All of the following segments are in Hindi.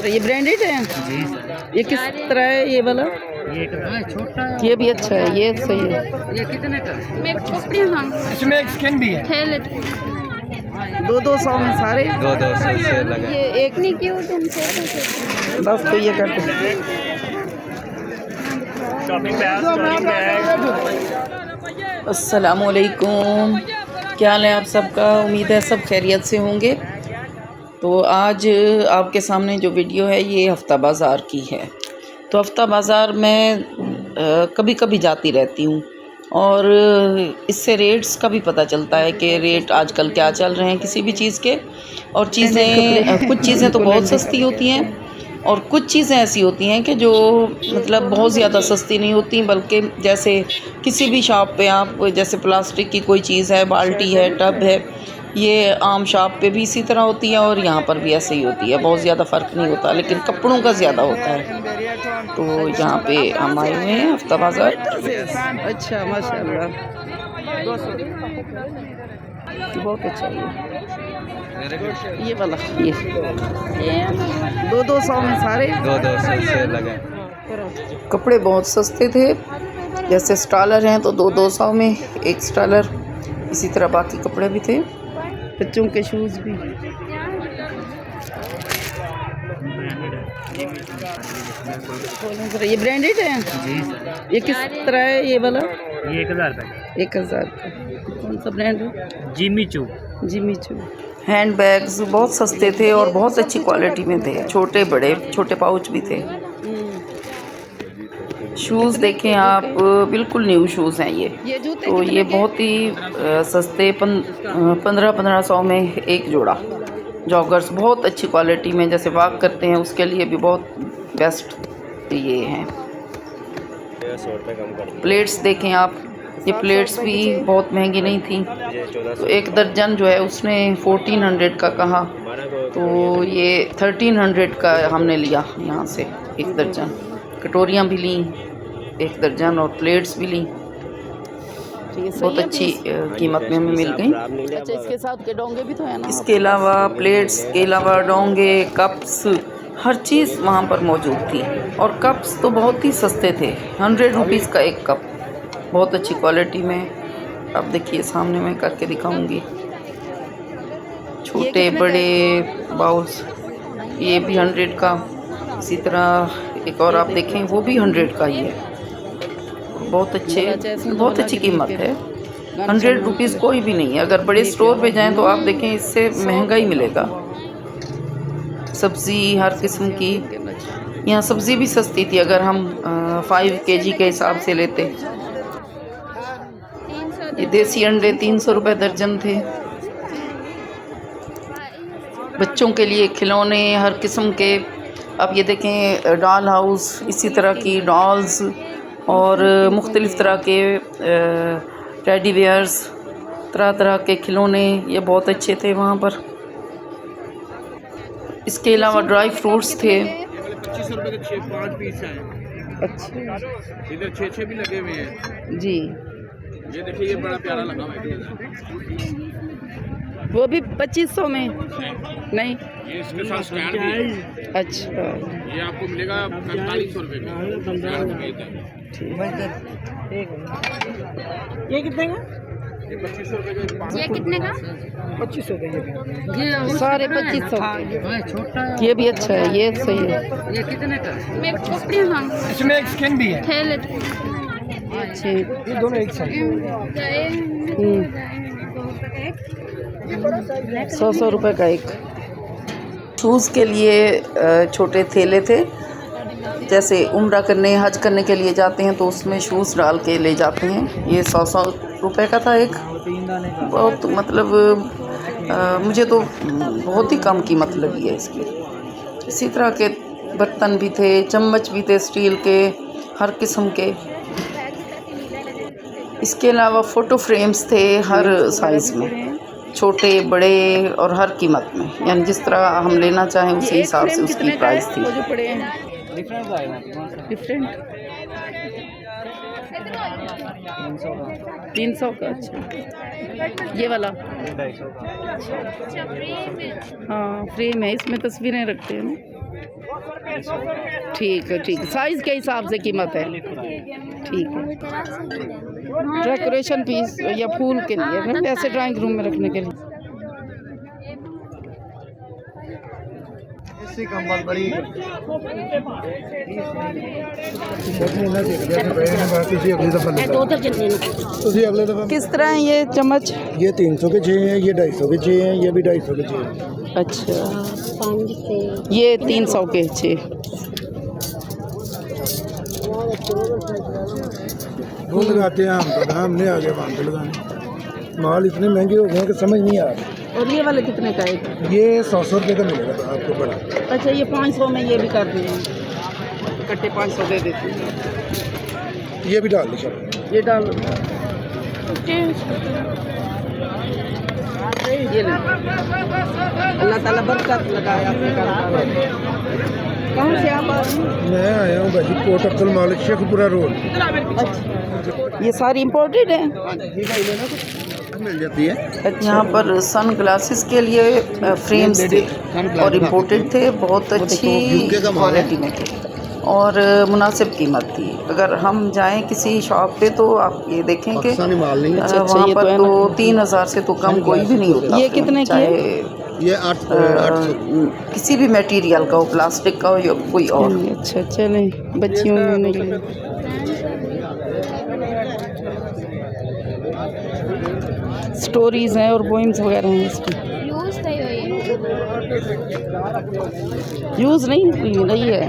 ये ब्रांडेड है जी। ये किस तरह है ये वाला? ये छोटा है, ये भी अच्छा है, ये सही है। ये कितने का? इसमें एक स्किन भी है। 200 में सारे 200 से लगा। ये एक नहीं क्यों बस तो ये करते अस्सलामुअलैकुम, क्या हाल है आप सबका? उम्मीद है सब खैरियत से होंगे। तो आज आपके सामने जो वीडियो है ये हफ्ता बाज़ार की है। तो हफ्ता बाज़ार में कभी कभी जाती रहती हूँ और इससे रेट्स का भी पता चलता है कि रेट आजकल क्या चल रहे हैं किसी भी चीज़ के। और चीज़ें कुछ चीज़ें तो बहुत सस्ती होती हैं और कुछ चीज़ें ऐसी होती हैं कि जो मतलब बहुत ज़्यादा सस्ती नहीं होती, बल्कि जैसे किसी भी शॉप पे आप जैसे प्लास्टिक की कोई चीज़ है, बाल्टी है, टब है, ये आम शॉप पे भी इसी तरह होती है और यहाँ पर भी ऐसे ही होती है, बहुत ज़्यादा फ़र्क नहीं होता। लेकिन कपड़ों का ज़्यादा होता है। तो यहाँ पे हम आए हुए हैं हफ्ता बाज़ार। अच्छा माशाल्लाह, बहुत अच्छा ये वाला ये 200 में सारे 200 से लगा। कपड़े बहुत सस्ते थे। जैसे स्टॉलर हैं तो 200 में एक स्टॉलर, इसी तरह बाकी कपड़े भी थे, बच्चों के शूज़ भी। ये ब्रांडेड है जी। ये किस तरह है ये वाला? ये 1000 का। 1000 का। कौन सा ब्रांड है? Jimmy Choo. हैंड बैग्स बहुत सस्ते थे और बहुत अच्छी क्वालिटी में थे, छोटे बड़े छोटे पाउच भी थे। शूज़ देखें आप, बिल्कुल न्यू शूज़ हैं ये। तो ये बहुत ही सस्ते 1500 में एक जोड़ा। जॉगर्स बहुत अच्छी क्वालिटी में, जैसे वॉक करते हैं उसके लिए भी बहुत बेस्ट ये हैं। प्लेट्स देखें आप, ये प्लेट्स भी बहुत महंगी नहीं थी। तो एक दर्जन जो है उसने 1400 का कहा, तो ये 1300 का हमने लिया यहाँ से एक दर्जन। कटोरियाँ भी लीं एक दर्जन और प्लेट्स भी लीं, बहुत अच्छी कीमत में हमें मिल गई। अच्छा, इसके साथ के डोंगे भी तो है ना? इसके अलावा प्लेट्स के अलावा डोंगे, कप्स, हर चीज़ वहाँ पर मौजूद थी। और कप्स तो बहुत ही सस्ते थे, 100 रुपीज़ का एक कप, बहुत अच्छी क्वालिटी में। अब देखिए सामने मैं करके दिखाऊंगी। छोटे बड़े बाउल्स, ये भी 100 का। इसी तरह एक और आप देखें वो भी 100 का ही है। बहुत अच्छी कीमत है। 100 रुपीज़ कोई भी नहीं है। अगर बड़े स्टोर पे जाएं तो आप देखें इससे महंगा ही मिलेगा। सब्ज़ी हर किस्म की, यहाँ सब्ज़ी भी सस्ती थी अगर हम 5 kg के हिसाब से लेते। ये देसी अंडे 300 रुपये दर्जन थे। बच्चों के लिए खिलौने हर किस्म के। अब ये देखें डॉल हाउस, इसी तरह की डॉल्स और मुख्तलिफ़ तरह के टेडी बियर्स, तरह तरह के खिलौने, ये बहुत अच्छे थे वहाँ पर। इसके अलावा ड्राई फ्रूट्स थे। 25 रुपये के 5 पीस हैं। अच्छा, इधर 6 भी लगे हुए हैं जी। ये देखिए, ये बड़ा प्यारा लगा हुआ है। वो भी 2500 में नहीं, ये इसके साथ स्टैंड भी है। अच्छा, ये आपको मिलेगा 45 रुपये में, स्टैंड समेत है। ये कितने का? ये 25 रुपये के। ये कितने का? 25 रुपये। ये सारे 2500 के। छोटा है, ये भी अच्छा है, ये सही है। ये कितने का? मैं कपड़े मांग इसमें एक स्किन भी है। थैले अच्छे, ये दोनों एक साइज। 100 रुपये का एक। शूज़ के लिए छोटे थैले थे, जैसे उम्रा करने हज करने के लिए जाते हैं तो उसमें शूज़ डाल के ले जाते हैं। ये 100 रुपये का था एक। बहुत मतलब मुझे तो बहुत ही कम कीमत लगी है इसकी। इसी तरह के बर्तन भी थे, चम्मच भी थे स्टील के हर किस्म के। इसके अलावा फ़ोटो फ्रेम्स थे हर साइज़ में, छोटे बड़े और हर कीमत में, यानी जिस तरह हम लेना चाहें उसी हिसाब से उसकी प्राइस थी। डिफरेंट 300 का। अच्छा, ये वाला? हाँ, फ्रेम है, इसमें तस्वीरें रखते हैं ना। ठीक है, ठीक है। साइज़ के हिसाब से कीमत है। ठीक है। डेकोरेशन पीस या फूल के लिए है, वैसे ड्राइंग रूम में रखने के लिए। किस तरह है ये चम्मच? ये 300 के 6 हैं, ये 250 के 6 हैं, ये भी 250 के 6 हैं। अच्छा, ये 300 के 6। वो लगाते हैं हम तो, हमने आगे वहाँ पे लगाने। माल इतने महंगे हो गए कि समझ नहीं आ रहा। और ये वाले कितने का है? ये 100 रुपये का मिलेगा तो आपको बड़ा। अच्छा, ये 500 में ये भी कर देंगे, कट्टे 500 दे देते हैं। ये भी डाल दो सर। ये डाल, ये ले। अल्लाह ताला बरकत लगाए आपने कारोबार। कहाँ से आप आ रहे हैं? मैं आया हूँ भाई कोट अब्दुल मालिक शेखपुरा रोड। अच्छा, ये सारी इम्पोर्टेड है? मिल जाती है। यहाँ पर सन ग्लासेस के लिए फ्रेम्स थे और इम्पोर्टेड थे, बहुत अच्छी क्वालिटी में थे और मुनासिब कीमत थी। अगर हम जाएं किसी शॉप पे तो आप ये देखें कि वहाँ पर तो 3000 से तो कम कोई भी नहीं होता। ये कितने की है? ये 800 किसी भी मटेरियल का हो, प्लास्टिक का हो या कोई और। अच्छा, चलें बच्चियों ने के लिए। स्टोरीज हैं और पोइम्स वगैरह हैं इसकी। यूज़ नहीं है।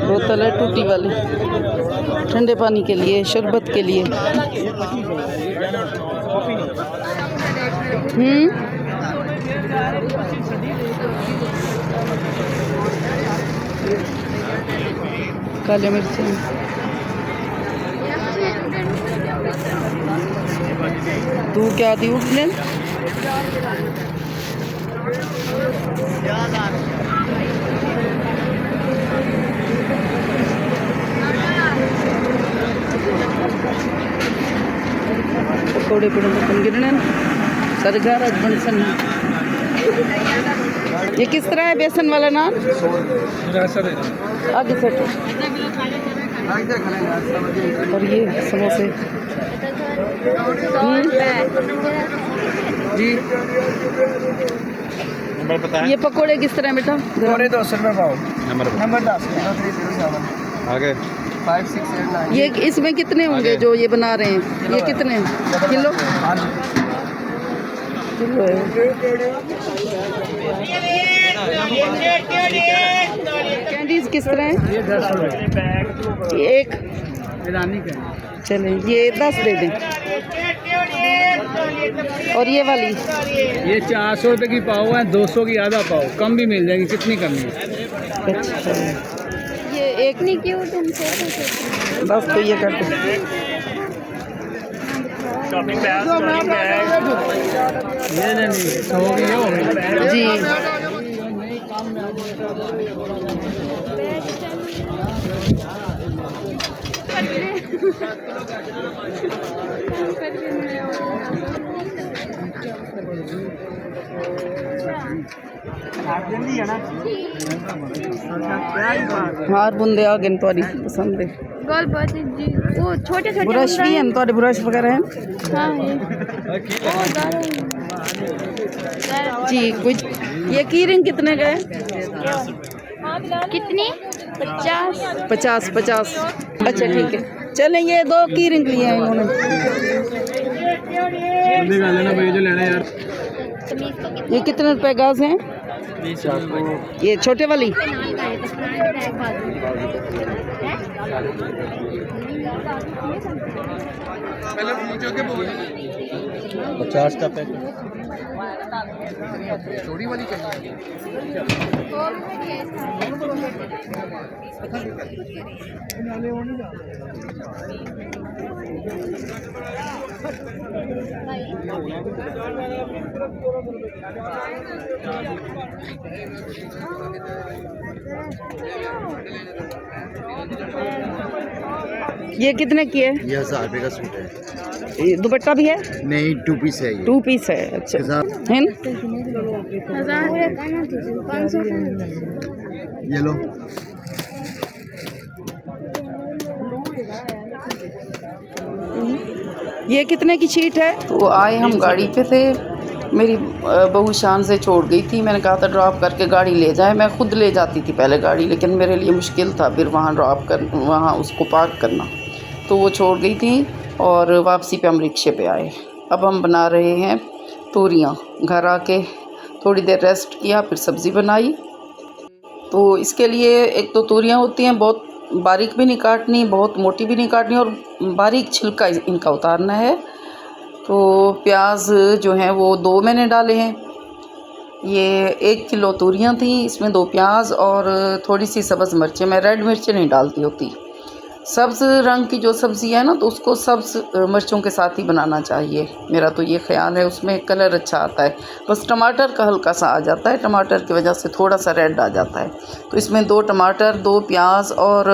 बोतल है टूटी वाली, ठंडे पानी के लिए, शरबत के लिए। काले मिर्च। तू क्या दी उठने? पकौड़े पड़े गिरने सरगार बनसन। ये किस तरह है बेसन वाला नान? आगे से। और ये समोसे जी। ये पकोड़े किस तरह बेटा? पकोड़े 200 रुपये पाओ। नंबर 10 आगे 5 6 8 9। ये इसमें कितने होंगे जो ये बना रहे हैं? ये कितने किलो? किलो है। कैंडीज किस तरह है? ये 10 रुपये एक ईरानी का। चले ये 10 दे दें। और ये वाली? ये 400 रुपये की पाव है, 200 की आधा पाव, कम भी मिल जाएगी। कितनी कमी है? अच्छा, ये एक नहीं क्यों तुमसे? बस तो ये कर दो। ये नहीं 100 की हो गई जी। हार बुंदे आ गए थोड़ी पसंद है। गोल बहुत जी, वो छोटे छोटे ब्रश भी हैं थोड़े, ब्रश वगैरह हैं? हाँ जी। कुछ ये की रिंग कितने का है? कितनी? 50। 50। अच्छा ठीक है, चलें ये 2 की रिंग लिए हैं इन्होंने। जो लेना यार। ये कितने रुपए गाज हैं? ये छोटे वाली? पहले पूछो के बोल 50 का पैकेट। थोड़ी वाली चाहिए। ये कितने की है? ये 1000 रुपये का सूट है। ये दुपट्टा भी है? नहीं, 2 पीस है ये। 2 पीस है। अच्छा है ना? 500 ये लो। ये कितने की शीट है? तो आए हम गाड़ी पे थे, मेरी बहू शान से छोड़ गई थी। मैंने कहा था ड्रॉप करके गाड़ी ले जाए। मैं खुद ले जाती थी पहले गाड़ी, लेकिन मेरे लिए मुश्किल था फिर वहाँ ड्रॉप कर, वहाँ उसको पार्क करना। तो वो छोड़ गई थी और वापसी पे हम रिक्शे पे आए। अब हम बना रहे हैं तोरियाँ। घर आके थोड़ी देर रेस्ट किया, फिर सब्ज़ी बनाई। तो इसके लिए एक तो तोरियाँ होती हैं, बहुत बारीक भी नहीं काटनी, बहुत मोटी भी नहीं काटनी, और बारीक छिलका इनका उतारना है। तो प्याज जो है वो 2 मैंने डाले हैं। ये 1 किलो तोरियाँ थी, इसमें 2 प्याज और थोड़ी सी सब्ज़ मिर्चें। मैं रेड मिर्चें नहीं डालती होती। सब्ज़ रंग की जो सब्ज़ी है ना, तो उसको सब्ज़ मिर्चों के साथ ही बनाना चाहिए, मेरा तो ये ख्याल है। उसमें कलर अच्छा आता है। बस टमाटर का हल्का सा आ जाता है, टमाटर की वजह से थोड़ा सा रेड आ जाता है। तो इसमें 2 टमाटर, 2 प्याज और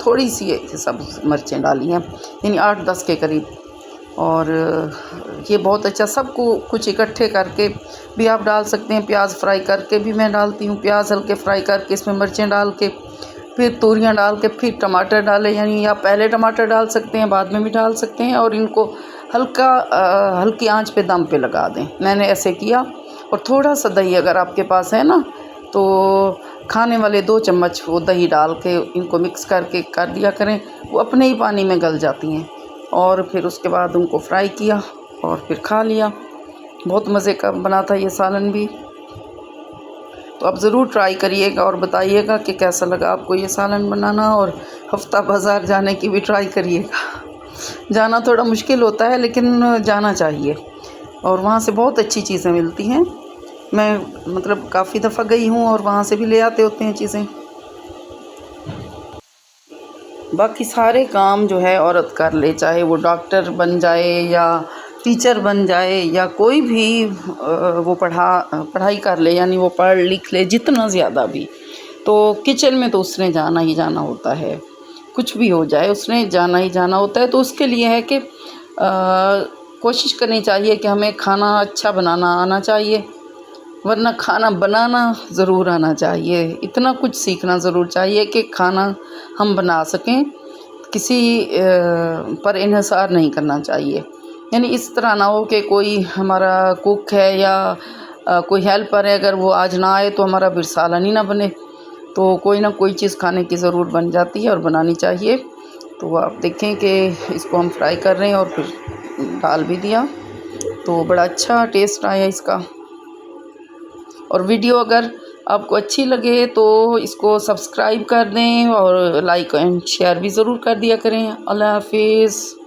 थोड़ी सी सब्ज़ मिर्चें डाली हैं, यानी 8-10 के करीब। और ये बहुत अच्छा, सबको कुछ इकट्ठे करके भी आप डाल सकते हैं। प्याज फ्राई करके भी मैं डालती हूँ, प्याज हल्के फ्राई करके इसमें मिर्चें डाल के फिर तोरियाँ डाल के फिर टमाटर डालें, यानी आप पहले टमाटर डाल सकते हैं, बाद में भी डाल सकते हैं, और इनको हल्की आंच पे दम पे लगा दें। मैंने ऐसे किया। और थोड़ा सा दही अगर आपके पास है ना, तो खाने वाले 2 चम्मच वो दही डाल के इनको मिक्स करके कर दिया करें, वो अपने ही पानी में गल जाती हैं। और फिर उसके बाद उनको फ्राई किया और फिर खा लिया। बहुत मज़े का बना था ये सालन भी। तो आप ज़रूर ट्राई करिएगा और बताइएगा कि कैसा लगा आपको ये सालन बनाना। और हफ्ता बाज़ार जाने की भी ट्राई करिएगा। जाना थोड़ा मुश्किल होता है, लेकिन जाना चाहिए, और वहाँ से बहुत अच्छी चीज़ें मिलती हैं। मैं मतलब काफ़ी दफ़ा गई हूँ और वहाँ से भी ले आते होते हैं चीज़ें। बाकी सारे काम जो है औरत कर ले, चाहे वो डॉक्टर बन जाए या टीचर बन जाए या कोई भी वो पढ़ाई कर ले, यानी वो पढ़ लिख ले जितना ज़्यादा भी, तो किचन में तो उसने जाना ही जाना होता है। कुछ भी हो जाए उसने जाना ही जाना होता है। तो उसके लिए है कि कोशिश करनी चाहिए कि हमें खाना अच्छा बनाना आना चाहिए, वरना खाना बनाना ज़रूर आना चाहिए। इतना कुछ सीखना ज़रूर चाहिए कि खाना हम बना सकें, किसी पर इन्हिसार नहीं करना चाहिए। यानी इस तरह ना हो कि कोई हमारा कुक है या कोई हेल्पर है, अगर वो आज ना आए तो हमारा फिर सालन ही ना बने। तो कोई ना कोई चीज़ खाने की ज़रूर बन जाती है और बनानी चाहिए। तो आप देखें कि इसको हम फ्राई कर रहे हैं और फिर डाल भी दिया, तो बड़ा अच्छा टेस्ट आया इसका। और वीडियो अगर आपको अच्छी लगे तो इसको सब्सक्राइब कर दें और लाइक एंड शेयर भी ज़रूर कर दिया करें। अल्लाह हाफिज़।